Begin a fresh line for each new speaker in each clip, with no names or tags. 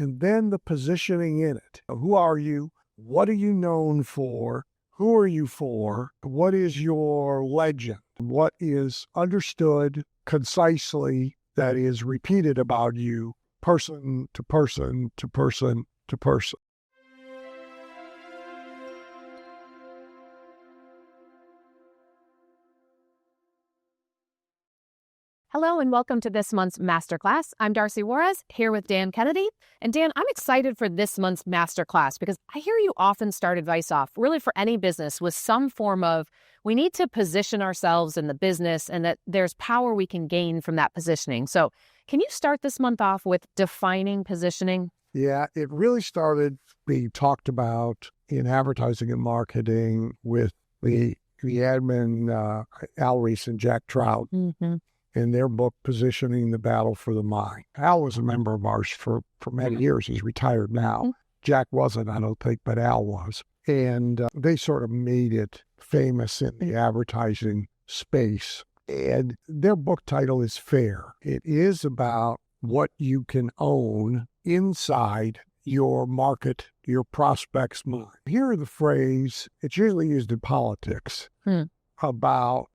and then the positioning in it. Who are you? What are you known for? Who are you for? What is your legend? What is understood concisely that is repeated about you, person to person to person to person?
Hello and welcome to this month's Masterclass. I'm Darcy Juarez, here with Dan Kennedy. And Dan, I'm excited for this month's Masterclass because I hear you often start advice off, really for any business, with some form of, we need to position ourselves in the business and that there's power we can gain from that positioning. So can you start this month off with defining positioning?
Yeah, it really started being talked about in advertising and marketing with the admin, Al Reese and Jack Trout.
Mm-hmm.
In their book, Positioning the Battle for the Mind. Al was a member of ours for many years. He's retired now. Jack wasn't, I don't think, but Al was. And they sort of made it famous in the advertising space. And their book title is Fair. It is about what you can own inside your market, your prospect's mind. Here are the phrase, it's usually used in politics, about,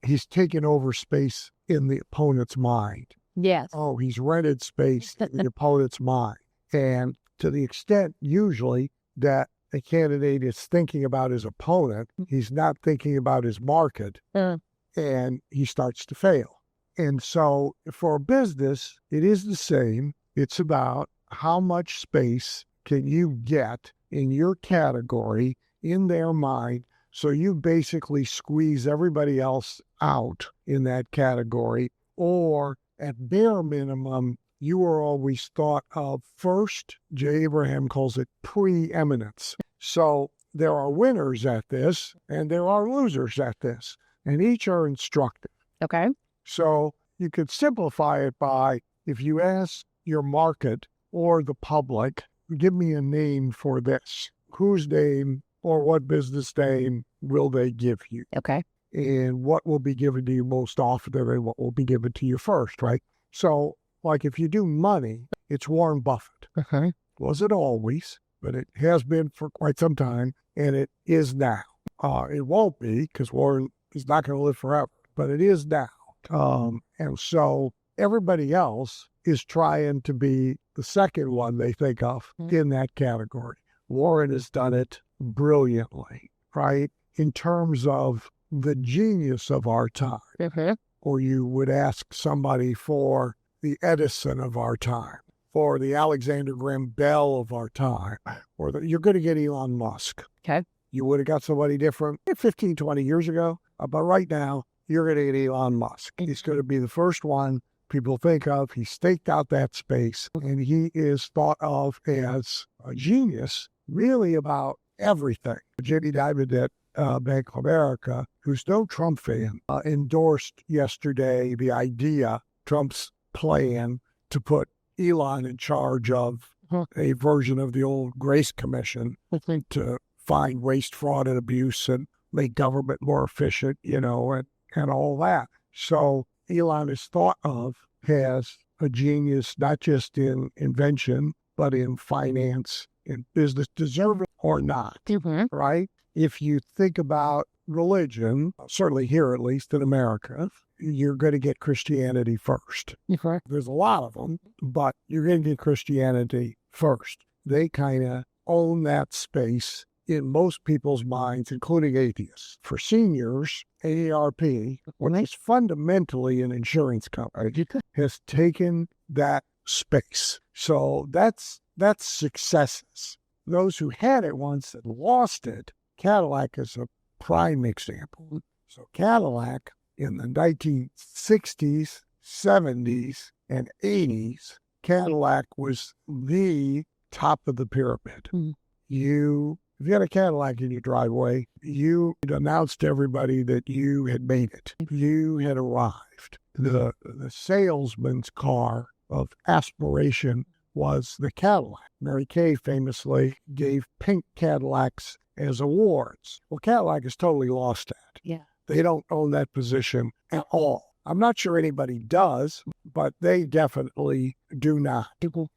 he's taken over space in the opponent's mind.
Yes.
Oh, he's rented space in the opponent's mind. And to the extent, usually, that a candidate is thinking about his opponent, he's not thinking about his market, and he starts to fail. And so for a business, it is the same. It's about how much space can you get in your category, in their mind, so you basically squeeze everybody else out in that category, or at bare minimum, you are always thought of first. Jay Abraham calls it preeminence. So there are winners at this and there are losers at this, and each are instructive.
Okay.
So you could simplify it by, if you ask your market or the public, give me a name for this. Whose name or what business name will they give you?
Okay.
And what will be given to you most often and what will be given to you first, right? So, like if you do money, it's Warren Buffett.
Okay.
Wasn't always, but it has been for quite some time, and it is now. It won't be, because Warren is not going to live forever, but it is now. And so everybody else is trying to be the second one they think of in that category. Warren has done it brilliantly, right? In terms of the genius of our time. Or you would ask somebody for the Edison of our time, for the Alexander Graham Bell of our time, or you're going to get Elon Musk.
Okay.
You would have got somebody different 15, 20 years ago, but right now, you're going to get Elon Musk. He's going to be the first one people think of. He staked out that space, and he is thought of as a genius, really about everything. Jamie Dimon at Bank of America, who's no Trump fan, endorsed yesterday the idea, Trump's plan to put Elon in charge of a version of the old Grace Commission to find waste, fraud, and abuse and make government more efficient, and all that. So Elon is thought of as a genius, not just in invention, but in finance, in business, deserve it or not, right? If you think about religion, certainly here, at least in America, you're going to get Christianity first. There's a lot of them, but you're going to get Christianity first. They kind of own that space in most people's minds, including atheists. For seniors, AARP, which is fundamentally an insurance company, has taken that space. So that's successes. Those who had it once and lost it, Cadillac is a prime example. So Cadillac in the 1960s, 70s, and 80s, Cadillac was the top of the pyramid. If you had a Cadillac in your driveway, you announced to everybody that you had made it. You had arrived. The salesman's car of aspiration was the Cadillac. Mary Kay famously gave pink Cadillacs as awards. Well, Cadillac has totally lost that.
Yeah.
They don't own that position at all. I'm not sure anybody does, but they definitely do not.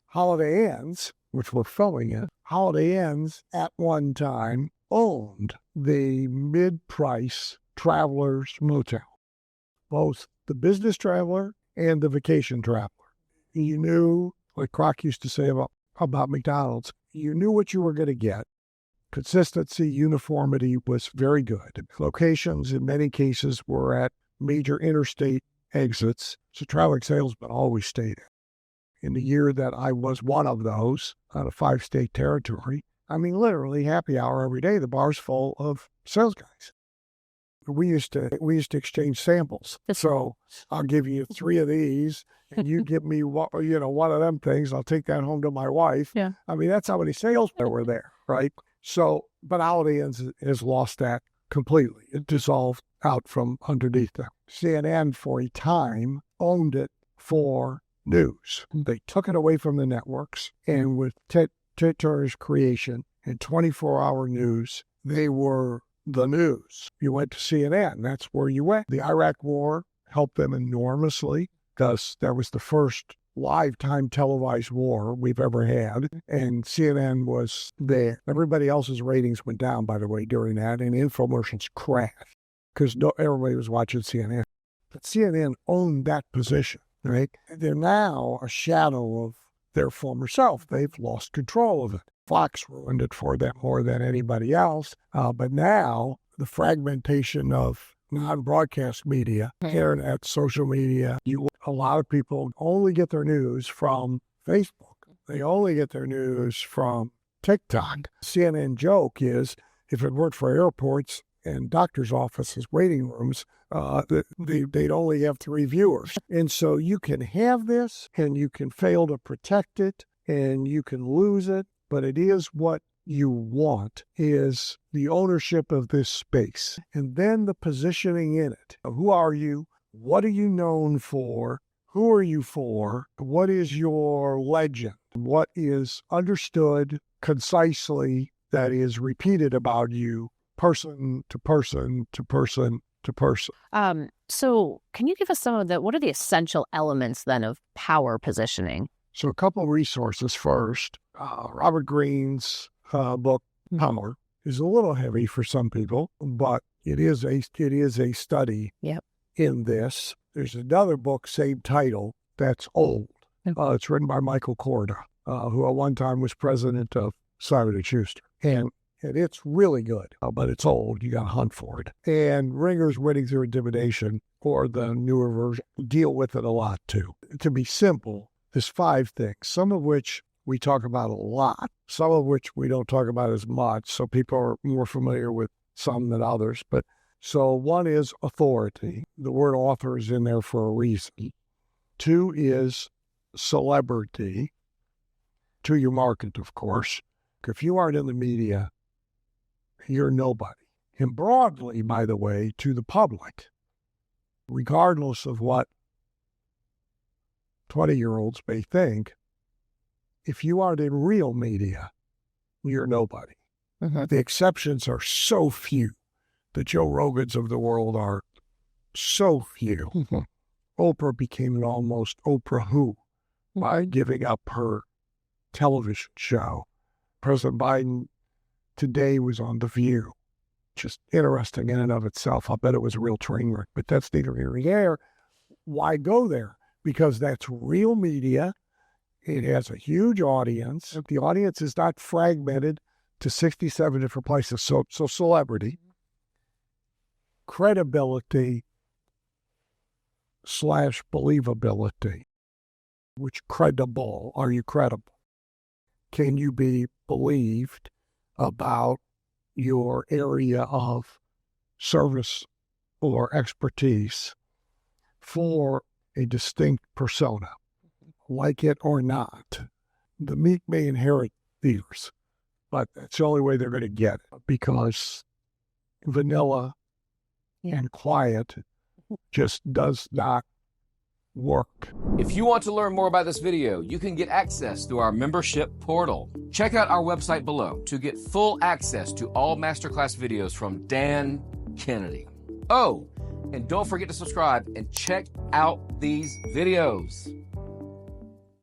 Holiday Inns, which we're filming it, Holiday Inns at one time owned the mid-price Travelers Motel, both the business traveler and the vacation traveler. You knew, like Croc used to say about McDonald's, you knew what you were going to get. Consistency, uniformity was very good. Locations, in many cases, were at major interstate exits, so traveling salesmen always stayed there. In the year that I was one of those, out of 5-state territory, I mean, literally happy hour every day, the bar's full of sales guys. We used to exchange samples. So I'll give you 3 of these, and you give me one of them things. I'll take that home to my wife.
Yeah.
I mean, that's how many salesmen were there, right? So, but Holiday Inns has lost that completely. It dissolved out from underneath them. CNN, for a time, owned it for news. They took it away from the networks, and with Ted Turner's creation and 24-hour news, they were the news. You went to CNN. That's where you went. The Iraq War helped them enormously because that was the first live time televised war we've ever had. And CNN was there. Everybody else's ratings went down, by the way, during that, and infomercials crashed because everybody was watching CNN. But CNN owned that position, right? They're now a shadow of their former self. They've lost control of it. Fox ruined it for them more than anybody else. But now the fragmentation of non-broadcast media, internet, social media, a lot of people only get their news from Facebook. They only get their news from TikTok. CNN joke is, if it weren't for airports and doctors' offices, waiting rooms, they'd only have 3 viewers. And so you can have this, and you can fail to protect it, and you can lose it, but it is what you want, is the ownership of this space. And then the positioning in it. Who are you? What are you known for? Who are you for? What is your legend? What is understood concisely that is repeated about you, person to person to person to person?
So can you give us what are the essential elements then of power positioning?
So a couple of resources first. Robert Greene's book, Power, is a little heavy for some people, but it is a study in this. There's another book, same title, that's old. It's written by Michael Korda, who at one time was president of Simon & Schuster. And it's really good, but it's old. You got to hunt for it. And Ringer's Winning Through Intimidation, or the newer version, deal with it a lot too. To be simple, there's 5 things, some of which we talk about a lot, some of which we don't talk about as much. So people are more familiar with some than others. But so one is authority. The word author is in there for a reason. 2 is celebrity, to your market, of course. If you aren't in the media, you're nobody. And broadly, by the way, to the public, regardless of what 20-year-olds may think, if you aren't in real media, you're nobody. The exceptions are so few. The Joe Rogans of the world are so few. Oprah became an almost Oprah who by giving up her television show. President Biden today was on The View. Just interesting in and of itself. I'll bet it was a real train wreck, but that's neither here nor there. Why go there? Because that's real media. It has a huge audience. The audience is not fragmented to 67 different places. So celebrity, credibility / believability. Which credible? Are you credible? Can you be believed about your area of service or expertise for a distinct persona? Like it or not, the meek may inherit theirs, but that's the only way they're going to get it, because vanilla and quiet just does not work.
If you want to learn more about this video, you can get access through our membership portal. Check out our website below to get full access to all Masterclass videos from Dan Kennedy. Oh, And don't forget to subscribe and check out these videos.